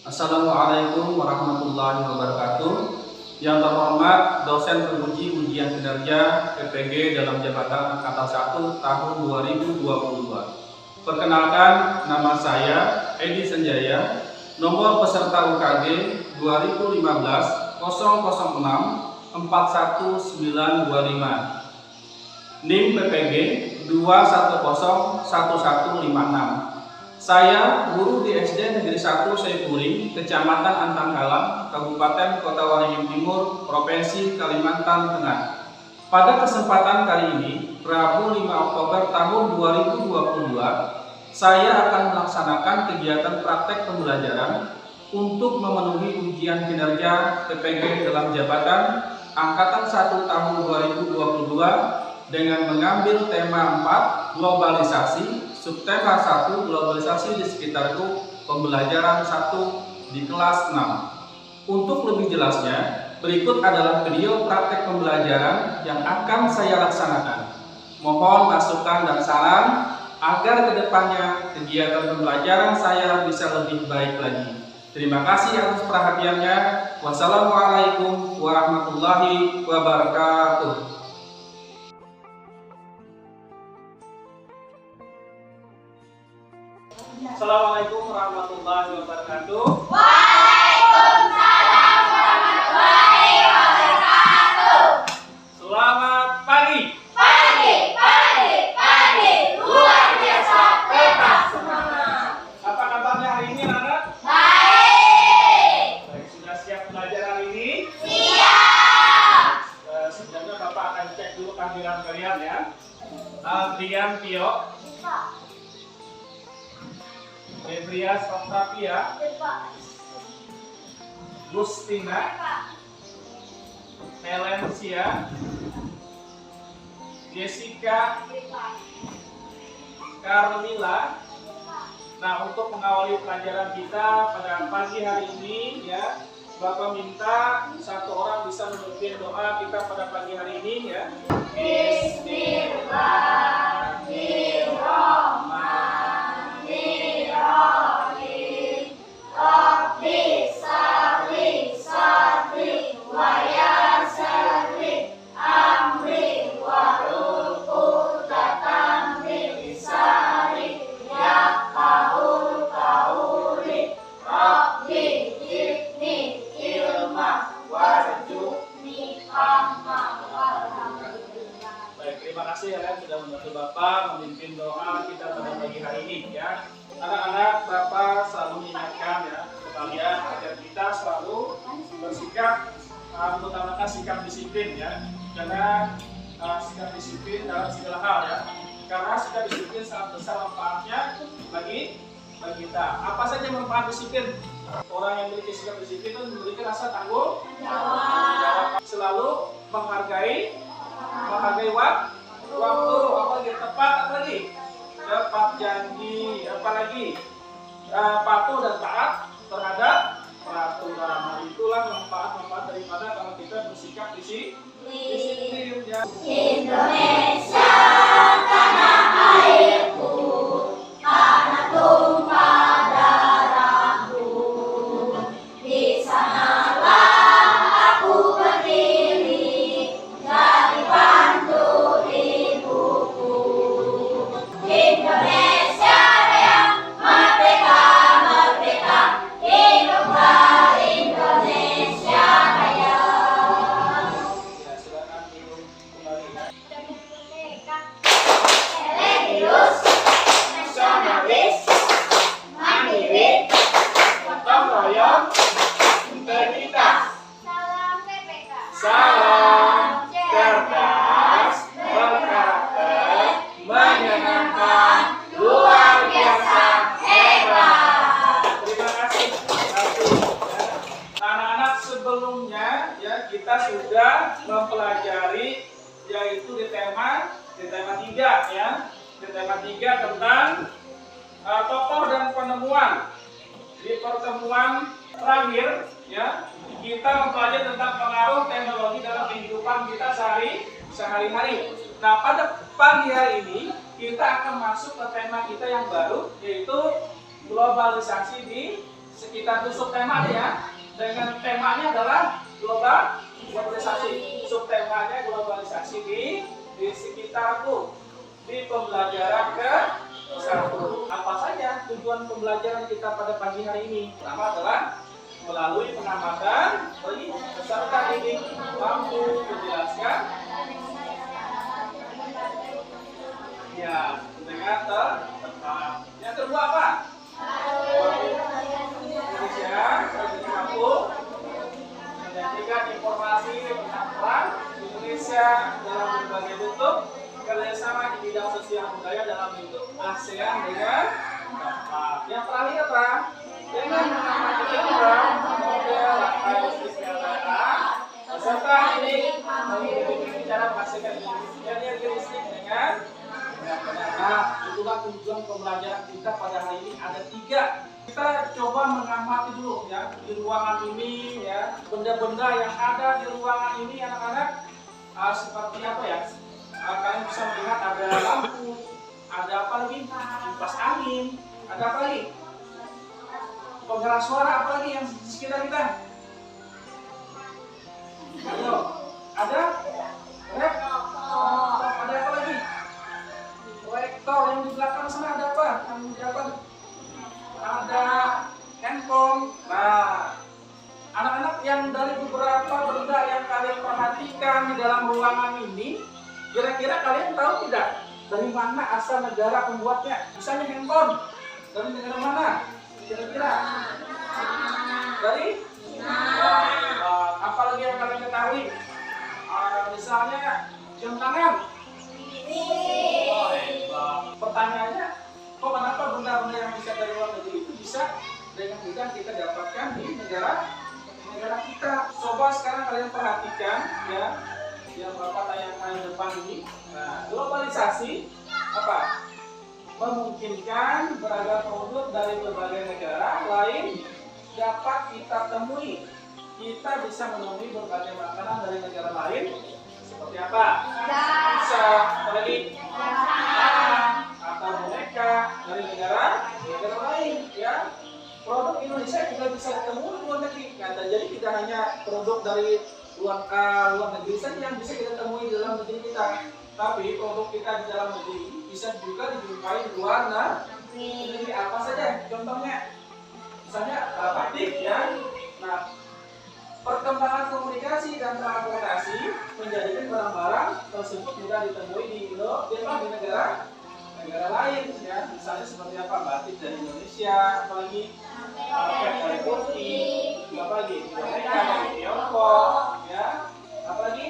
Assalamualaikum warahmatullahi wabarakatuh. Yang terhormat dosen penguji ujian kinerja PPG dalam jabatan Angkatan 1 tahun 2022. Perkenalkan, nama saya Edi Senjaya, nomor peserta UKG 2015 006 41925. NIM PPG 2101156. Saya guru di SD Negeri 1 Saipuring, Kecamatan Antangkalang, Kabupaten Kota Waringin Timur, Provinsi Kalimantan Tengah. Pada kesempatan kali ini, Rabu 5 Oktober tahun 2022, saya akan melaksanakan kegiatan praktek pembelajaran untuk memenuhi ujian kinerja PPG dalam jabatan Angkatan 1 tahun 2022 dengan mengambil tema 4, globalisasi, subtema 1, globalisasi di sekitarku, pembelajaran 1 di kelas 6. Untuk lebih jelasnya, berikut adalah video praktek pembelajaran yang akan saya laksanakan. Mohon masukan dan saran agar kedepannya kegiatan pembelajaran saya bisa lebih baik lagi. Terima kasih atas perhatiannya. Wassalamualaikum warahmatullahi wabarakatuh. Assalamualaikum warahmatullahi wabarakatuh. Waalaikumsalam warahmatullahi wabarakatuh. Selamat pagi. Pagi. Luar biasa, tetap semangat. Apa kabarnya hari ini, anak? Baik. Baik, sudah siap belajar hari ini? Siap. Sebelumnya Bapak akan cek dulu kehadiran kalian ya. Adrian Tio, Debrias Octavia, Gustina, Helensia, Jessica, Carmila. Nah, untuk mengawali pelajaran kita pada pagi hari ini ya, Bapak minta satu orang bisa memimpin doa kita pada pagi hari ini ya. Bismillahirrahmanirrahim. Rabbi salli wa yassir amri wahlul 'uqdatam min lisani yafqahul qawli. Rabbi zidni ilma warzuqni fahma. Baik, terima kasih ya sudah membantu Bapak memimpin doa kita pada pagi hari ini ya. Anak-anak, Bapak selalu mengingatkan ya ke kalian agar kita selalu bersikap mengutamakan sikap disiplin ya. Karena sikap disiplin dalam segala hal ya. Karena sikap disiplin sangat besar manfaatnya bagi kita. Apa saja manfaat disiplin? Orang yang memiliki sikap disiplin itu memiliki rasa tanggung jawab. Selalu menghargai waktu, apalagi tepat janji, apalagi patuh dan taat terhadap peraturan. Nah, itulah manfaat daripada kalau kita bersikap disiplin ya. Indonesia tanah airku, tanah tumpah darahku. Di sanalah aku berdiri, jadi pandu ibuku. Indonesia yang merdeka, hiduplah Indonesia Raya. Ya, silakan minum kembali ya. Religius, nasionalis, mandiri, Gotong royong, integritas. salam PPK. Salam cerdas, berkarakter, menyenangkan, luar biasa, hebat. Terima kasih. Anak-anak, sebelumnya ya kita sudah mempelajari yaitu di tema 3 ya. Di tema 3 tentang tokoh dan penemuan. Di pertemuan terakhir ya, kita mempelajari tentang pengaruh teknologi dalam kehidupan kita sehari-hari. Nah, pada pagi hari ini kita akan masuk ke tema kita yang baru, yaitu globalisasi di sekitar tusuk tema ya. Dengan temanya adalah globalisasi. Subtemanya globalisasi di sekitarku di pembelajaran ke-1. Apa saja tujuan pembelajaran kita pada pagi hari ini? Pertama adalah melalui pengamatan peserta didik mampu menjelaskan ya dengan tepat. Yang kedua apa? Indonesia mampu menyajikan informasi tentang peran Indonesia dalam berbagai bentuk kerjasama di bidang sosial budaya dalam bentuk ASEAN dengan tepat. Yang terakhir apa? Dengan mengamati program model atau kesehatan peserta didik mengikuti cara menghasilkan energi listrik dengan benar. Nah, itulah tujuan pembelajaran kita pada hari ini ada 3. Kita coba mengamati dulu ya di ruangan ini ya, benda-benda yang ada di ruangan ini anak-anak seperti apa ya? Kalian bisa melihat ada lampu, ada apa lagi? Kipas angin, ada apa lagi? Penggerak suara apa lagi yang di sekitar kita? Ayo, ada? Ada apa lagi? Proyektor yang di belakang sana ada apa? Yang di apa? Ada handphone. Nah, anak-anak yang dari beberapa benda yang kalian perhatikan di dalam ruangan ini, kira-kira kalian tahu tidak dari mana asal negara pembuatnya? Misalnya handphone, dari negara mana? Kira-kira? Dari? Apalagi yang kalian ketahui? Misalnya jam tangan. Pertanyaannya, kok kenapa benda-benda yang bisa dari luar negeri itu bisa dengan mudah kita dapatkan di negara kita? Coba sekarang kalian perhatikan ya, yang Bapak tayangkan di depan ini. Nah, globalisasi apa? Memungkinkan beragam produk dari berbagai negara lain dapat kita temui. Kita bisa menemui berbagai makanan dari negara lain. Seperti apa? Bisa, apalagi? Atau boneka dari negara lain, ya. Produk Indonesia juga bisa ditemui di luar negeri. Nah, jadi tidak hanya produk dari luar negeri saja yang bisa kita temui di dalam negeri kita, tapi produk kita di dalam negeri bisa juga dijumpai di luar negeri. Apa saja? Contohnya, misalnya batik, ya. Nah, perkembangan komunikasi dan transportasi menjadikan barang-barang tersebut mudah ditemui di negara lain, ya. Misalnya seperti apa? Batik dari Indonesia, apalagi karpet dari Turki, apalagi boneka dari Tiongkok, ya. Apalagi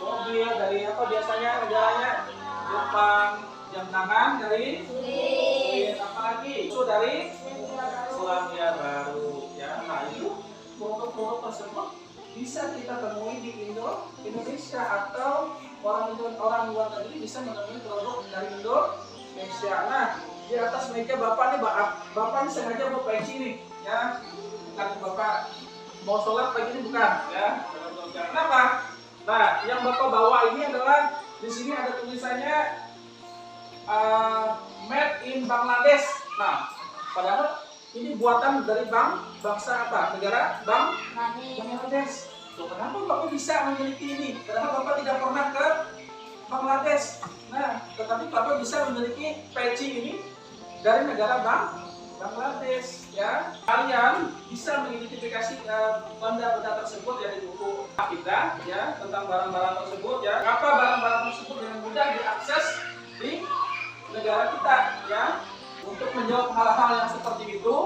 mobil dari apa biasanya negaranya? Jepang, jam tangan dari apalagi itu dari Selandia Baru, ya. Nah, itu produk-produk tersebut bisa kita temui di Indonesia, atau orang luar negeri bisa menemui produk dari Indonesia. Nah, di atas meja Bapak nih sengaja bawa peci nih, ya. Bukan Bapak mau sholat pagi ini, bukan, ya. Kenapa? Nah, yang Bapak bawa ini adalah di sini ada tulisannya Made in Bangladesh. Nah, padahal ini buatan dari bangsa apa? Negara Bangladesh. Loh, kenapa Bapak bisa memiliki ini? Padahal Bapak tidak pernah ke Bangladesh. Nah, tetapi Bapak bisa memiliki peci ini dari negara Bangladesh, ya. Kalian bisa mengidentifikasi benda-benda tersebut ya di buku kita, ya, tentang barang-barang tersebut, ya. Apa barang-barang tersebut dengan mudah diakses di negara kita, ya. Untuk menjawab hal-hal yang seperti itu,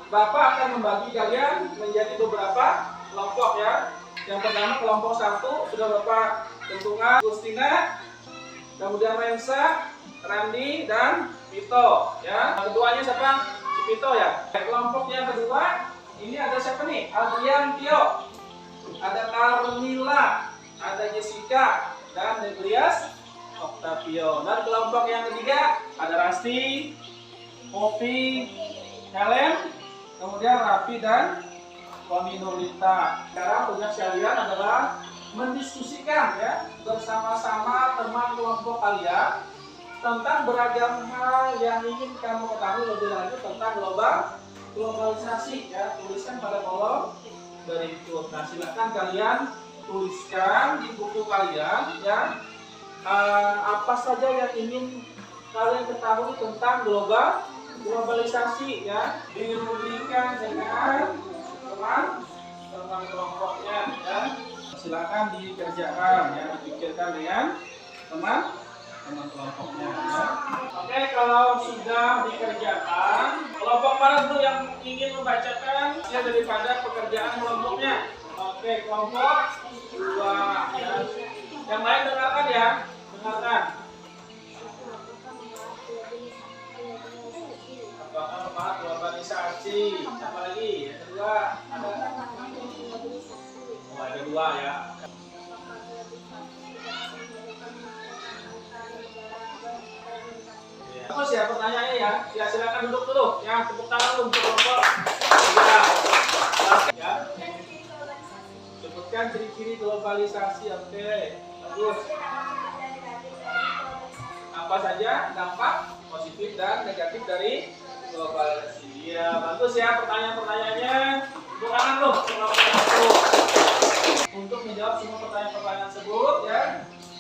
Bapak akan membagi kalian menjadi beberapa kelompok, ya. Yang pertama kelompok 1 sudah Bapak tentukan, Gustina, kemudian Rensa, Randi, dan Vito, ya. Keduanya siapa? Si Vito, ya. Kelompok yang kedua ini ada siapa nih? Adrian, Tio, ada Carmila, ada Jessica, dan Debrias, Octavio. Dan kelompok yang ketiga ada Rasti, Poppy, Helen, kemudian Raffi, dan Koni Nurlita. Sekarang tugas kalian adalah mendiskusikan, ya, bersama-sama teman kelompok kalian tentang beragam hal yang ingin kamu ketahui lebih lanjut tentang globalisasi ya, tuliskan pada kolom berikut. Nah, silakan kalian tuliskan di buku kalian ya, apa saja yang ingin kalian ketahui tentang globalisasi ya, dirubrikan dengan teman kelompoknya ya. Silakan dikerjakan ya, dipikirkan dengan teman kelompoknya ya. Oke, kalau sudah dikerjakan, kelompok mana dulu yang ingin membacakan hasil daripada pekerjaan kelompoknya? Oke, kelompok 2 ya. Yang lain dengarkan ya, dengarkan. Apakah membahas globalisasi? Apa lagi? Yang kedua ada. Oh, ada 2 ya. Terus ya pertanyaannya ya, silakan duduk dulu ya, tepuk tangan untuk kelompok ya. Sebutkan ciri-ciri globalisasi. Oke, bagus. Apa saja dampak positif dan negatif dari globalisasi? Ya, bagus ya pertanyaan-pertanyaannya. Tepuk tangan loh untuk menjawab semua pertanyaan-pertanyaan tersebut ya.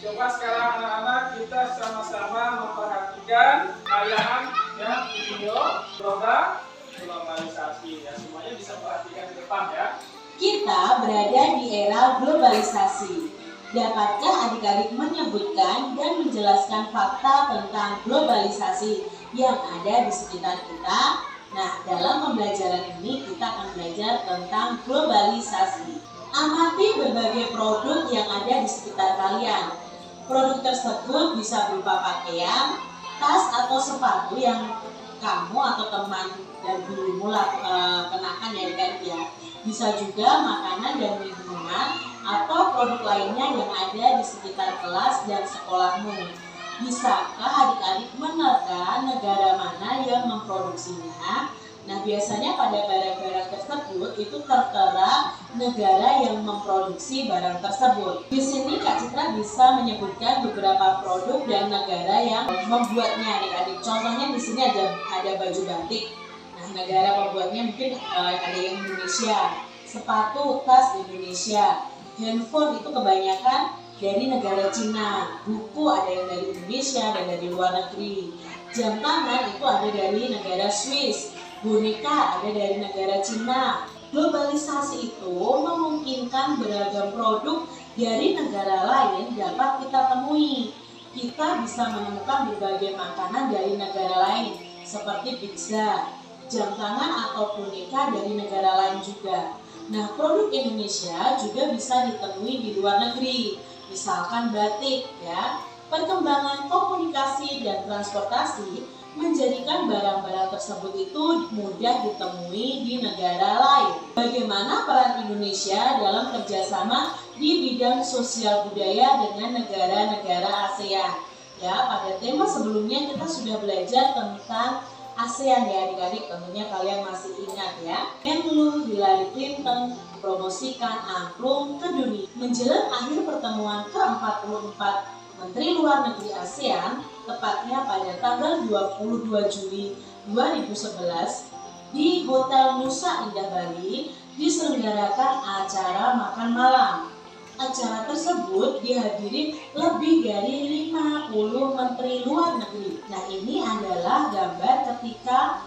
Coba sekarang anak-anak kita sama-sama memperhatikan tayangan ya, video program globalisasi ya. Semuanya bisa perhatikan di depan ya. Kita berada di era globalisasi. Dapatkah adik-adik menyebutkan dan menjelaskan fakta tentang globalisasi yang ada di sekitar kita? Nah, dalam pembelajaran ini kita akan belajar tentang globalisasi. Amati berbagai produk yang ada di sekitar kalian. Produk tersebut bisa berupa pakaian, tas atau sepatu yang kamu atau teman dan gurumu kenakan ya adik-adik ya. Bisa juga makanan dan minuman atau produk lainnya yang ada di sekitar kelas dan sekolahmu. Bisakah adik-adik menerka negara mana yang memproduksinya? Nah, biasanya pada barang-barang tersebut itu tertera negara yang memproduksi barang tersebut. Di sini Kak Citra bisa menyebutkan beberapa produk dan negara yang membuatnya adik-adik. Contohnya di sini ada baju batik. Nah, negara pembuatnya mungkin ada yang Indonesia. Sepatu, tas Indonesia. Handphone itu kebanyakan dari negara Cina. Buku ada yang dari Indonesia dan dari luar negeri. Jam tangan itu ada dari negara Swiss. Boneka ada dari negara Cina. Globalisasi itu memungkinkan beragam produk dari negara lain dapat kita temui. Kita bisa menemukan berbagai makanan dari negara lain seperti pizza, jam tangan atau boneka dari negara lain juga. Nah, produk Indonesia juga bisa ditemui di luar negeri. Misalkan batik ya. Perkembangan komunikasi dan transportasi menjadikan barang-barang tersebut itu mudah ditemui di negara lain. Bagaimana peran Indonesia dalam kerjasama di bidang sosial budaya dengan negara-negara ASEAN? Ya, pada tema sebelumnya kita sudah belajar tentang ASEAN ya adik-adik, tentunya kalian masih ingat ya. Menlu Hillary Clinton promosikan angklung ke dunia. Menjelang akhir pertemuan ke-44 Menteri Luar Negeri ASEAN, tepatnya pada tanggal 22 Juli 2011 di Hotel Nusa Indah Bali diselenggarakan acara makan malam. Acara tersebut dihadiri lebih dari 50 Menteri Luar Negeri. Nah, ini adalah gambar ketika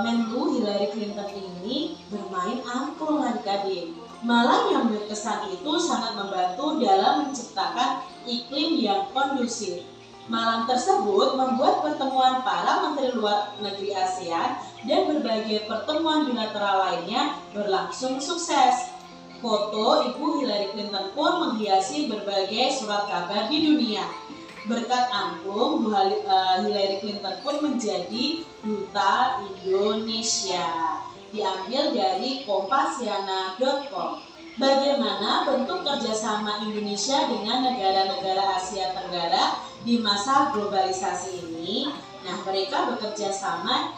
Menlu Hillary Clinton ini bermain angklung adik-adik. Malam yang berkesan itu sangat membantu dalam menciptakan iklim yang kondusif. Malam tersebut membuat pertemuan para Menteri Luar Negeri ASEAN dan berbagai pertemuan bilateral lainnya berlangsung sukses. Foto Ibu Hillary Clinton pun menghiasi berbagai surat kabar di dunia. Berkat angklung, Hillary Clinton pun menjadi Duta Indonesia. Diambil dari kompasiana.com. Bagaimana bentuk kerjasama Indonesia dengan negara-negara Asia Tenggara di masa globalisasi ini? Nah, mereka bekerja sama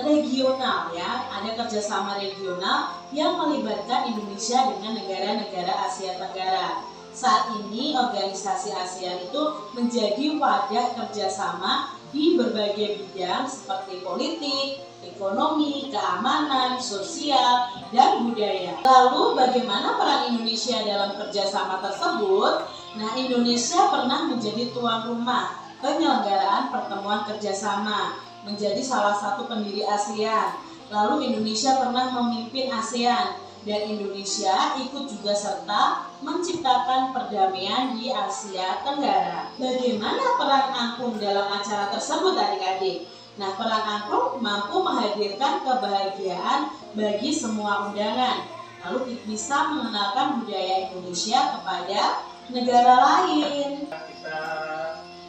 regional ya, ada kerjasama regional yang melibatkan Indonesia dengan negara-negara Asia Tenggara. Saat ini organisasi ASEAN itu menjadi wadah kerjasama di berbagai bidang seperti politik, ekonomi, keamanan, sosial, dan budaya. Lalu bagaimana peran Indonesia dalam kerjasama tersebut? Nah, Indonesia pernah menjadi tuan rumah penyelenggaraan pertemuan kerjasama, menjadi salah satu pendiri ASEAN. Lalu Indonesia pernah memimpin ASEAN, dan Indonesia ikut juga serta menciptakan perdamaian di Asia Tenggara. Bagaimana peran angklung dalam acara tersebut adik-adik? Nah, peran angklung mampu menghadirkan kebahagiaan bagi semua undangan, lalu bisa mengenalkan budaya Indonesia kepada negara lain. Kita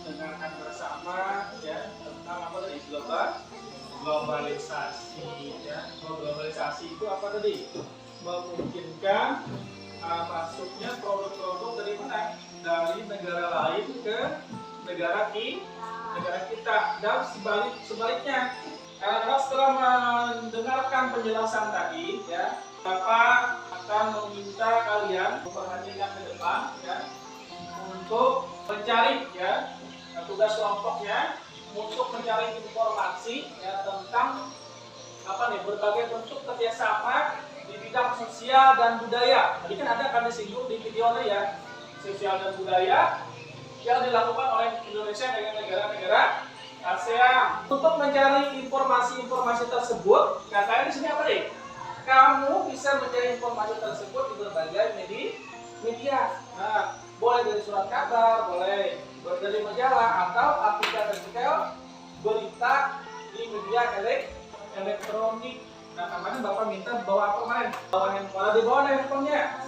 dengarkan bersama ya tentang apa tadi, globalisasi ya. Globalisasi itu apa tadi? Memungkinkan masuknya produk-produk dari mana? Dari negara lain ke negara kita, dan sebaliknya. Karena setelah mendengarkan penjelasan tadi ya, Bapak akan meminta kalian memperhatikan ke depan ya, untuk mencari ya, tugas kelompoknya untuk mencari informasi ya tentang berbagai bentuk kerjasama di bidang sosial dan budaya. Tadi kan ada disinggung di videonya ya, sosial dan budaya yang dilakukan oleh Indonesia dengan negara-negara ASEAN. Untuk mencari informasi-informasi tersebut, katanya di sini apa nih? Kamu bisa mencari informasi tersebut di berbagai media. Nah, boleh dari surat kabar, boleh dari majalah, atau artikel-artikel berita di media elektronik. Nah, kemarin Bapak minta bawa apa kemarin? Bawa handphone. Di bawah handphonenya.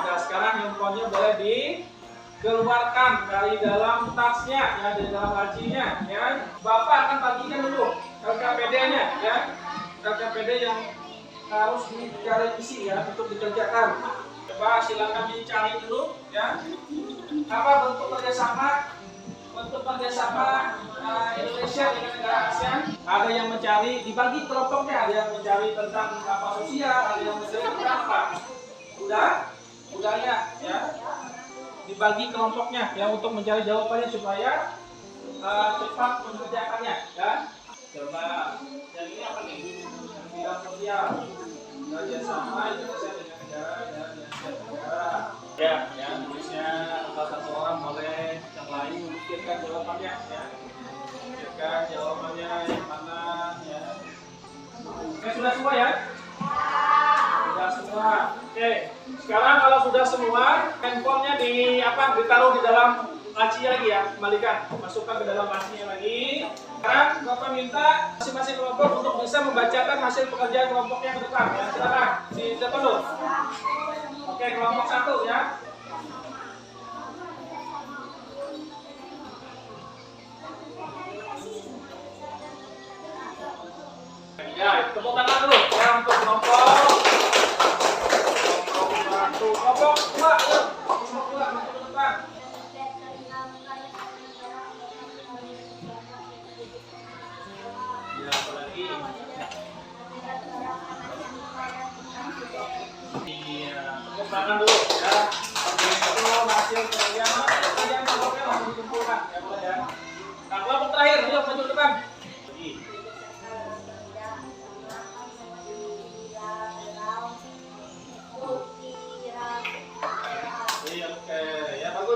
Ada sekarang handphonenya boleh dikeluarkan dari dalam tasnya, ya, dari dalam lacinya. Ya. Bapak akan bagikan dulu LKPD-nya, ya, LKPD yang harus direvisi ya untuk dikerjakan. Coba silakan dicari dulu, ya. Apa bentuk kerjasama? Indonesia dengan negara ASEAN. Ada yang mencari, dibagi kelompoknya, ada yang mencari tentang apa sosial, ada yang mencari tentang apa budaya, ya. Dibagi kelompoknya ya untuk mencari jawabannya supaya cepat mengerjakannya, ya. Coba yang ini apa nih? Bidang sosial, kerjasama Indonesia dengan negara dan Asia Tenggara. Ya, Indonesia salah satu orang boleh, yang lain memikirkan jawabannya, ya. Pikirkan jawabannya yang mana, ya. Oke, sudah semua ya? Sudah semua. Oke, sekarang kalau sudah semua, handphonenya ditaruh di dalam laci lagi ya, kembalikan, masukkan ke dalam lacinya lagi. Sekarang Bapak minta masing-masing kelompok untuk bisa membacakan hasil pekerjaan kelompoknya ke depan, ya. Silakan, siapa dulu? Oke, kelompok 1 ya. Ya, tepuk tangan dulu ya untuk kelompok 1. Kelompok 2, ayo. Kelompok 2 masuk ke depan. Ya, apa lagi? Iya, tepuk tangan dulu ya. Itu hasil pekerjaan kelompoknya langsung dikumpulkan ya, boleh ya. Nah, kelompok terakhir, ayo maju ke depan.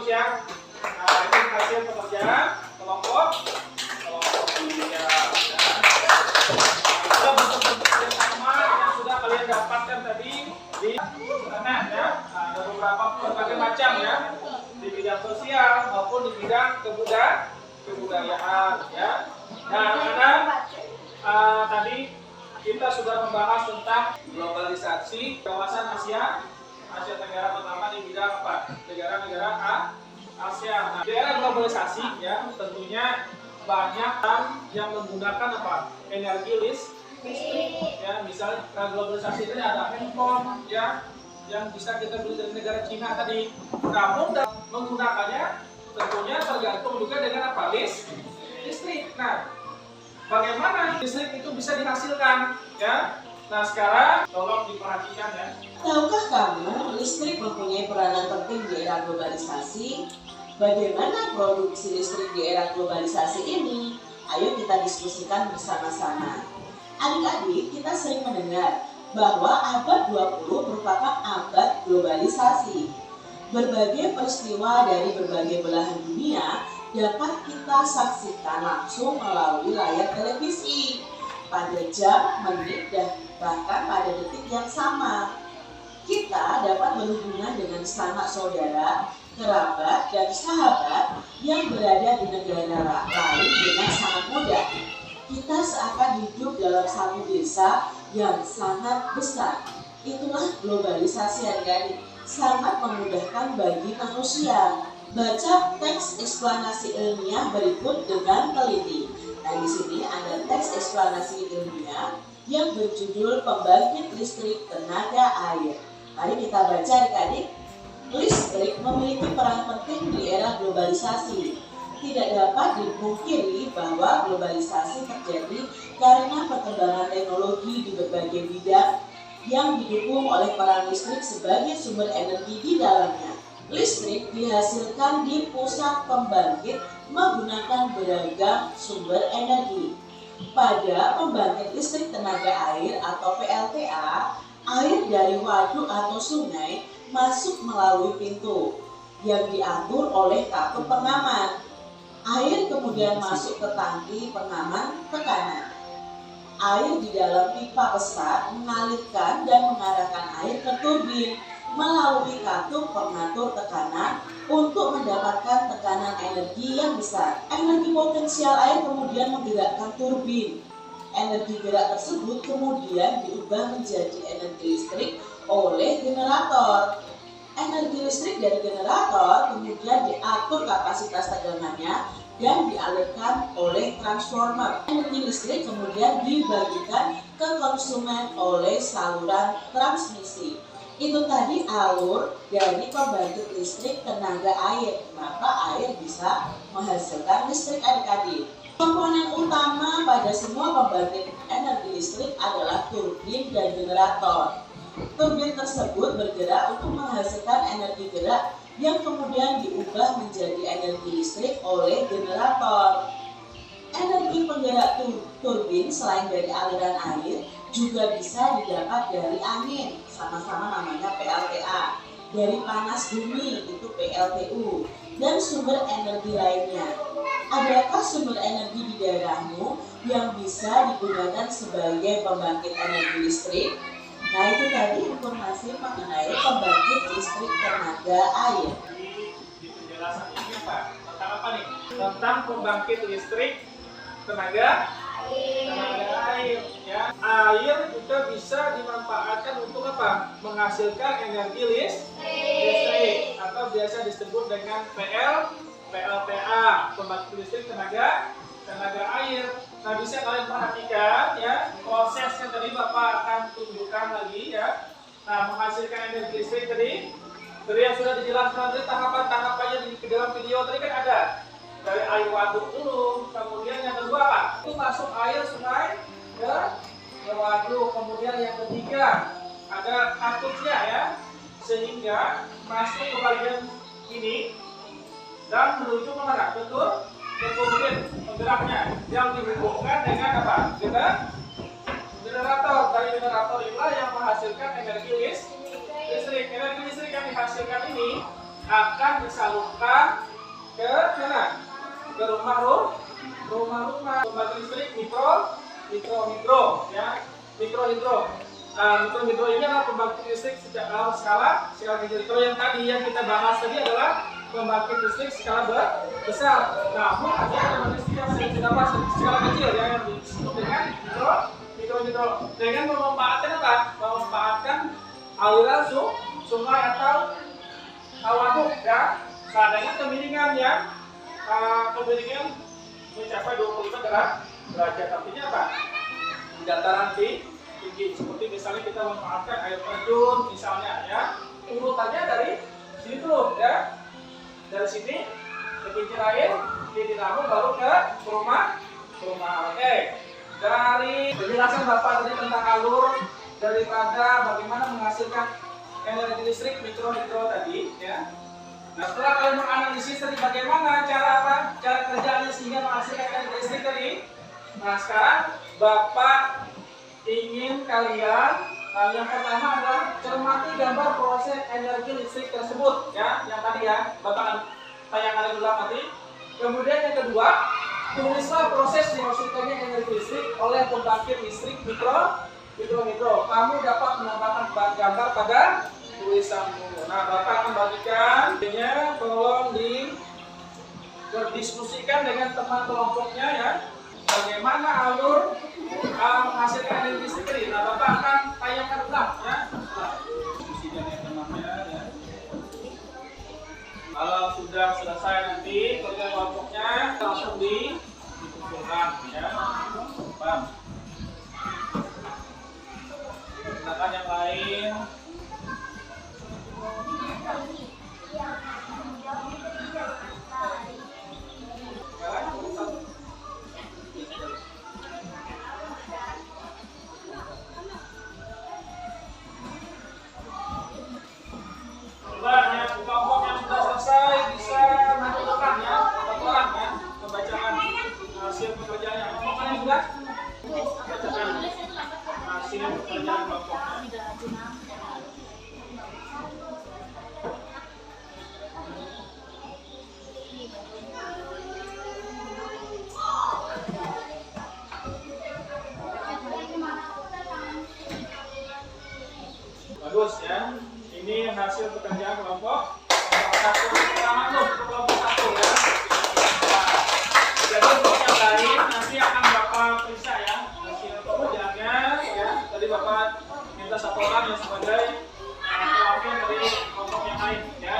Ya. Nah, ini hasil pekerjaan kelompok 3. Ada bentuk-bentuk kerjasama yang sudah kalian dapatkan tadi di internet ya. Nah, ada beberapa berbagai macam ya, di bidang sosial maupun di bidang kebudayaan ya. Nah, karena tadi kita sudah membahas tentang globalisasi kawasan Asia Tenggara, terutama di bidang negara-negara ASEAN. Nah, di era globalisasi ya tentunya banyak yang menggunakan energi listrik ya. Misalnya globalisasi ini ada handphone ya yang bisa kita beli dari negara Cina tadi. Namun menggunakannya tentunya tergantung juga dengan listrik. Nah, bagaimana listrik itu bisa dihasilkan ya? Nah, sekarang tolong diperhatikan ya. Tahukah kamu, listrik mempunyai peranan penting di era globalisasi? Bagaimana produksi listrik di era globalisasi ini? Ayo kita diskusikan bersama-sama. Adik-adik, kita sering mendengar bahwa abad 20 merupakan abad globalisasi. Berbagai peristiwa dari berbagai belahan dunia dapat kita saksikan langsung melalui layar televisi pada jam, menit, dan bahkan pada detik yang sama. Kita dapat berhubungan dengan sanak saudara, kerabat, dan sahabat yang berada di negara lain dengan sangat mudah. Kita seakan hidup dalam satu desa yang sangat besar. Itulah globalisasi adik-adik, sangat memudahkan bagi manusia. Baca teks eksplanasi ilmiah berikut dengan teliti. Nah, di sini ada teks eksplanasi ilmiah yang berjudul Pembangkit Listrik Tenaga Air. Mari kita baca adik-adik. Listrik memiliki peran penting di era globalisasi. Tidak dapat dipungkiri bahwa globalisasi terjadi karena perkembangan teknologi di berbagai bidang yang didukung oleh peran listrik sebagai sumber energi di dalamnya. Listrik dihasilkan di pusat pembangkit menggunakan beragam sumber energi. Pada pembangkit listrik tenaga air atau PLTA, air dari waduk atau sungai masuk melalui pintu yang diatur oleh katup pengaman. Air kemudian masuk ke tangki pengaman tekanan. Air di dalam pipa besar mengalirkan dan mengarahkan air ke turbin melalui katup pengatur tekanan untuk mendapatkan tekanan energi yang besar. Energi potensial air kemudian menggerakkan turbin. Energi gerak tersebut kemudian diubah menjadi energi listrik oleh generator. Energi listrik dari generator kemudian diatur kapasitas tegangannya dan dialirkan oleh transformer. Energi listrik kemudian dibagikan ke konsumen oleh saluran transmisi. Itu tadi alur dari pembangkit listrik tenaga air. Maka air bisa menghasilkan listrik adik-adik. Komponen utama pada semua pembangkit energi listrik adalah turbin dan generator. Turbin tersebut bergerak untuk menghasilkan energi gerak yang kemudian diubah menjadi energi listrik oleh generator. Energi penggerak turbin selain dari aliran air juga bisa didapat dari angin, sama-sama namanya PLTA, dari panas bumi itu PLTU, dan sumber energi lainnya. Adakah sumber energi di daerahmu yang bisa digunakan sebagai pembangkit energi listrik? Nah, itu tadi informasi mengenai pembangkit listrik tenaga air. Di penjelasan ini apa? Tentang apa nih? Tentang pembangkit listrik tenaga air. Ya. Air juga bisa dimanfaatkan untuk apa? Menghasilkan energi listrik atau biasa disebut dengan PLTA, pembangkit listrik tenaga air. Nah, bisa kalian perhatikan ya prosesnya tadi Bapak akan tunjukkan lagi ya. Nah, menghasilkan energi listrik tadi yang sudah dijelaskan tadi tahapan-tahapannya di dalam video tadi kan ada. Dari air waduk dulu, kemudian yang kedua apa? Itu masuk air sungai ke waduk. Kemudian yang ketiga ada katupnya ya, sehingga masuk ke bagian ini dan menuju ke mana? Betul? Ke turbin penggeraknya yang dihubungkan dengan apa? Generator. Dari generator inilah yang menghasilkan energi listrik. Energi listrik yang dihasilkan ini akan disalurkan ke mana? Ke rumah-rumah. Pembangkit listrik mikrohidro ya. Mikrohidro. Nah, mikrohidro ini adalah pembangkit listrik skala kecil. Kalau yang tadi yang kita bahas tadi adalah pembangkit listrik skala besar. Namun ada yang skala kecil ya, yang disebut dengan mikrohidro. Dengan memanfaatkan apa? Memanfaatkan aliran sungai atau waduk ya. Seadanya kemiringan yang kemiringan mencapai 25 derajat. Artinya apa? Dataran tinggi. Seperti misalnya kita memanfaatkan air terjun misalnya ya. Urutannya dari sini dulu ya. Dari sini ke kincir air, di dinamo baru ke rumah. Oke. Dari penjelasan Bapak tadi tentang alur daripada bagaimana menghasilkan energi listrik mikrohidro tadi ya. Nah, setelah kalian menganalisis tadi bagaimana cara kerjanya sehingga menghasilkan energi listrik tadi. Nah, sekarang Bapak ingin kalian, yang pertama adalah cermati gambar proses energi listrik tersebut, ya, yang tadi ya, Bapak tayangan dulu nanti. Kemudian yang kedua, tulislah proses dihasilkannya energi listrik oleh pembangkit listrik mikro. Kamu dapat menambahkan gambar pada tulisanmu. Nah, Bapak akan bagikan, tolong berdiskusikan dengan teman kelompoknya ya. Bagaimana alur menghasilkan energi listrik tadi. Nah, Bapak akan tayangkan ulang ya. Diskusikan dengan temannya ya. Kalau sudah selesai nanti kerja kelompoknya langsung dikumpulkan ya. Paham? Silakan yang lain. Coba ya, kelompok yang sudah selesai bisa menentukan ya, laporan ya, membacaan hasil pekerjaannya. Kelompok yang sudah bacakan hasil pekerjaan kelompoknya. Bagus ya. Ini hasil pekerjaan kelompok satu. Kelompok satu ya. Nah, jadi untuk yang lain nanti akan Bapak periksa ya hasil pekerjaannya ya. Tadi Bapak minta satu orang yang sebagai pelapor dari kelompok yang lain ya.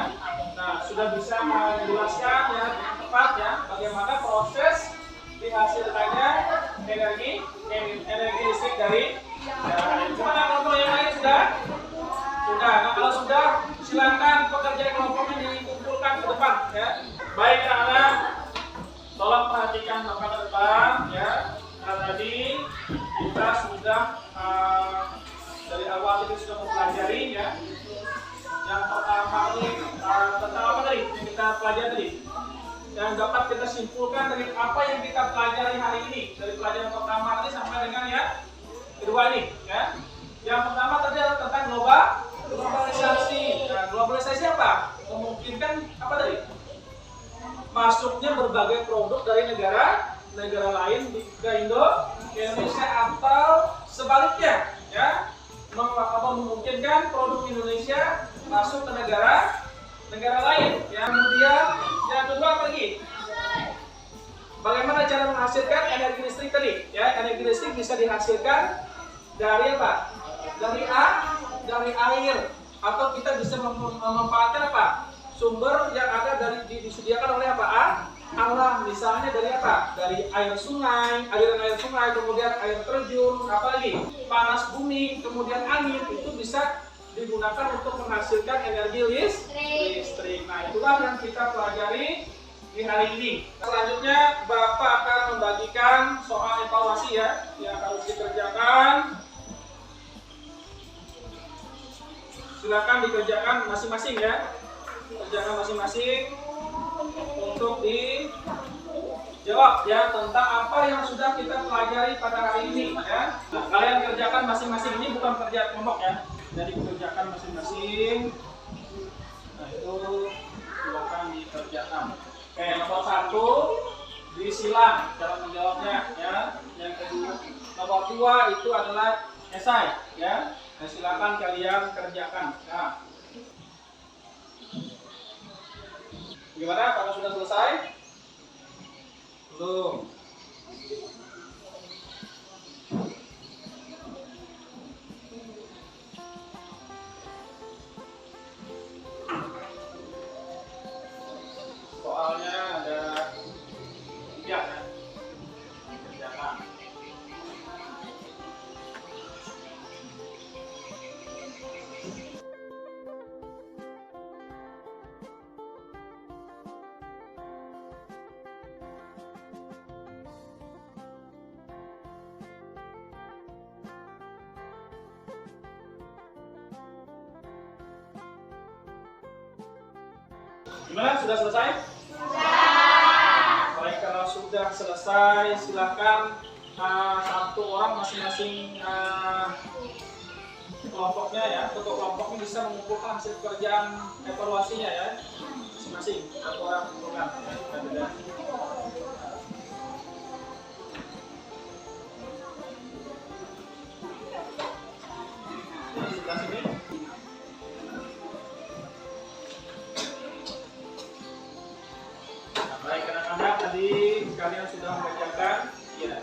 Nah, sudah bisa menjelaskan ya tepat ya bagaimana proses dihasilkannya energi listrik dari gimana kelompok yang lain sudah? Sudah. Nah, kalau sudah silakan pekerjaan kelompoknya dikumpulkan ke depan ya. Baik anak, tolong perhatikan Bapak ke depan ya. Nah, tadi kita sudah dari awal tadi sudah mempelajari ya. Yang pertama ini tentang apa tadi yang kita pelajari tadi? Yang dapat kita simpulkan dari apa yang kita pelajari hari ini, dari pelajaran pertama tadi sampai dengan ya kedua ini ya. Yang pertama tadi adalah tentang globalisasi. Nah, globalisasi apa? Memungkinkan apa tadi? Masuknya berbagai produk dari negara lain ke Indonesia atau sebaliknya ya. Memungkinkan produk Indonesia masuk ke negara lain. Kemudian yang kedua apa lagi? Bagaimana cara menghasilkan energi listrik tadi? Ya, energi listrik bisa dihasilkan dari apa? Dari air, atau kita bisa memanfaatkan apa? Sumber yang ada disediakan oleh apa? Alam, misalnya dari apa? Dari air sungai, aliran air sungai, kemudian air terjun, apalagi panas bumi, kemudian angin, itu bisa digunakan untuk menghasilkan energi listrik. Nah, itulah yang kita pelajari di hari ini. Selanjutnya Bapak akan membagikan soal evaluasi ya yang harus dikerjakan. Silakan dikerjakan masing-masing ya. Kerjakan masing-masing untuk dijawab ya tentang apa yang sudah kita pelajari pada hari ini ya. Nah, kalian kerjakan masing-masing, ini bukan kerja kelompok ya. Jadi dikerjakan masing-masing. Nah, itu silakan dikerjakan. Oke, nomor 1 disilang cara menjawabnya ya. Yang kedua, nomor 2 itu adalah esai ya. Nah, silakan kalian kerjakan. Nah, gimana? Kalau sudah selesai? Belum. Soalnya ada 3 ya. Kerjakan. Gimana? Sudah selesai? Sudah. Baik, kalau sudah selesai, silakan satu orang masing-masing kelompoknya ya, ketua kelompoknya bisa mengumpulkan hasil pekerjaan evaluasinya ya, masing-masing satu orang kumpulkan ya, beda-beda. Di sebelah sini. Nah, baik anak-anak, tadi kalian sudah mengerjakan ya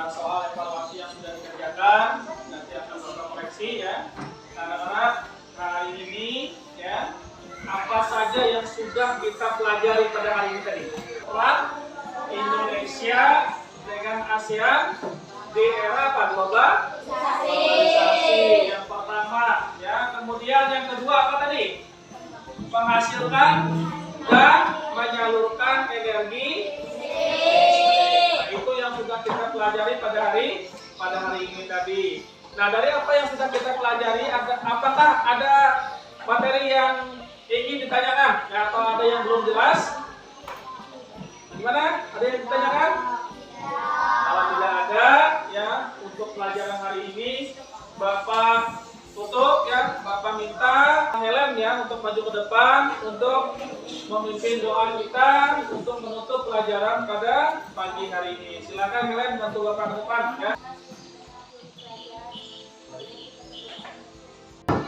soal evaluasi yang sudah dikerjakan, nanti akan Bapak koreksi ya. Anak-anak, hari ini ya, apa saja yang sudah kita pelajari pada hari ini tadi? Peran Indonesia dengan ASEAN di era apa? Globalisasi yang pertama ya. Kemudian yang kedua apa tadi? Menghasilkan dan menyalurkan energi. Nah, itu yang sudah kita pelajari pada hari ini tadi. Nah, dari apa yang sudah kita pelajari, apakah ada materi yang ingin ditanyakan ya, atau ada yang belum jelas? Gimana? Ada yang ditanyakan? Kalau tidak ada ya, untuk pelajaran hari ini Bapak tutup ya. Bapak minta Helen ya untuk maju ke depan untuk memimpin doa kita untuk menutup pelajaran pada pagi hari ini. Silakan Helen bantu Bapak ke depan ya.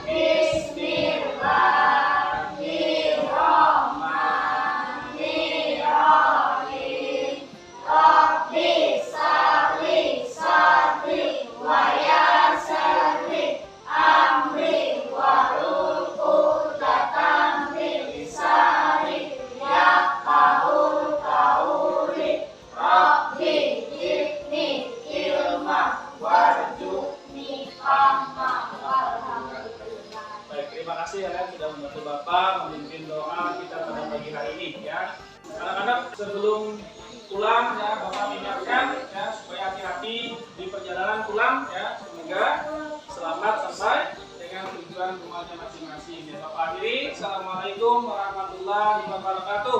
Bismillahirrahmanirrahim. Rabbi salli sadri wa yassirli amri wahlul 'uqdatam min lisani yafqahul qawli. Rabbi zidni ilma warzuqni fahma. Baik, terima kasih ya sudah membantu Bapak memimpin doa kita pada pagi hari ini ya. Anak-anak, sebelum pulang ya, Bapak mengingatkan ya supaya hati-hati di perjalanan pulang ya. Semoga selamat sampai dengan tujuan rumahnya masing-masing. Ya, Bapak akhiri. Assalamualaikum warahmatullahi wabarakatuh.